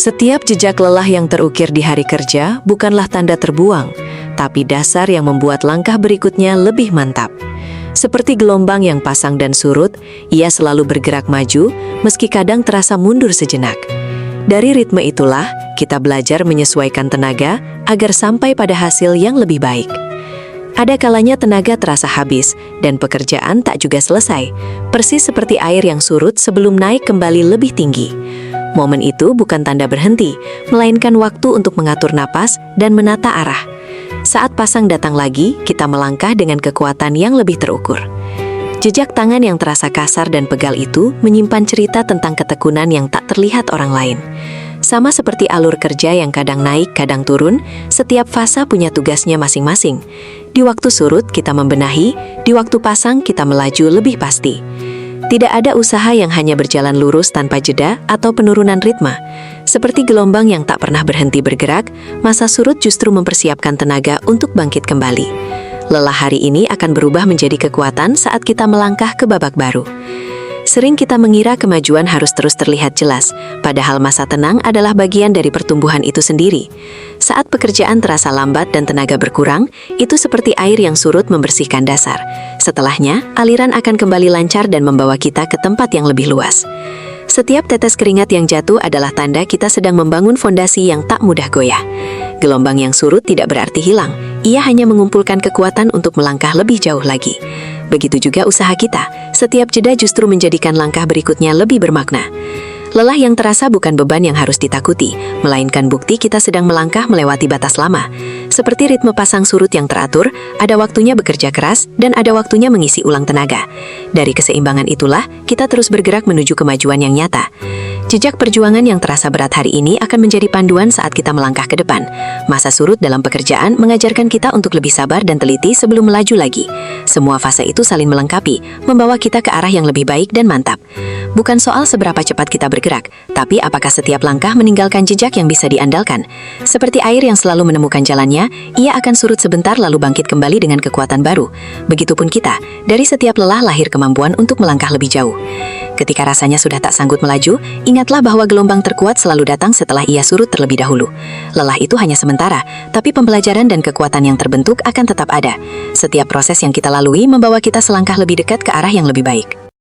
Setiap jejak lelah yang terukir di hari kerja bukanlah tanda terbuang, tapi dasar yang membuat langkah berikutnya lebih mantap. Seperti gelombang yang pasang dan surut, ia selalu bergerak maju, meski kadang terasa mundur sejenak. Dari ritme itulah, kita belajar menyesuaikan tenaga agar sampai pada hasil yang lebih baik. Ada kalanya tenaga terasa habis, dan pekerjaan tak juga selesai, persis seperti air yang surut sebelum naik kembali lebih tinggi. Momen itu bukan tanda berhenti, melainkan waktu untuk mengatur napas dan menata arah. Saat pasang datang lagi, kita melangkah dengan kekuatan yang lebih terukur. Jejak tangan yang terasa kasar dan pegal itu menyimpan cerita tentang ketekunan yang tak terlihat orang lain. Sama seperti alur kerja yang kadang naik, kadang turun, setiap fase punya tugasnya masing-masing. Di waktu surut, kita membenahi, di waktu pasang, kita melaju lebih pasti. Tidak ada usaha yang hanya berjalan lurus tanpa jeda atau penurunan ritme. Seperti gelombang yang tak pernah berhenti bergerak, masa surut justru mempersiapkan tenaga untuk bangkit kembali. Lelah hari ini akan berubah menjadi kekuatan saat kita melangkah ke babak baru. Sering kita mengira kemajuan harus terus terlihat jelas, padahal masa tenang adalah bagian dari pertumbuhan itu sendiri. Saat pekerjaan terasa lambat dan tenaga berkurang, itu seperti air yang surut membersihkan dasar. Setelahnya, aliran akan kembali lancar dan membawa kita ke tempat yang lebih luas. Setiap tetes keringat yang jatuh adalah tanda kita sedang membangun fondasi yang tak mudah goyah. Gelombang yang surut tidak berarti hilang, ia hanya mengumpulkan kekuatan untuk melangkah lebih jauh lagi. Begitu juga usaha kita, setiap jeda justru menjadikan langkah berikutnya lebih bermakna. Lelah yang terasa bukan beban yang harus ditakuti, melainkan bukti kita sedang melangkah melewati batas lama. Seperti ritme pasang surut yang teratur, ada waktunya bekerja keras dan ada waktunya mengisi ulang tenaga. Dari keseimbangan itulah, kita terus bergerak menuju kemajuan yang nyata. Jejak perjuangan yang terasa berat hari ini akan menjadi panduan saat kita melangkah ke depan. Masa surut dalam pekerjaan mengajarkan kita untuk lebih sabar dan teliti sebelum melaju lagi. Semua fase itu saling melengkapi, membawa kita ke arah yang lebih baik dan mantap. Bukan soal seberapa cepat kita bergerak, tapi apakah setiap langkah meninggalkan jejak yang bisa diandalkan. Seperti air yang selalu menemukan jalannya, ia akan surut sebentar lalu bangkit kembali dengan kekuatan baru. Begitupun kita, dari setiap lelah lahir kemampuan untuk melangkah lebih jauh. Ketika rasanya sudah tak sanggup melaju, ingatlah bahwa gelombang terkuat selalu datang setelah ia surut terlebih dahulu. Lelah itu hanya sementara, tapi pembelajaran dan kekuatan yang terbentuk akan tetap ada. Setiap proses yang kita lalui membawa kita selangkah lebih dekat ke arah yang lebih baik.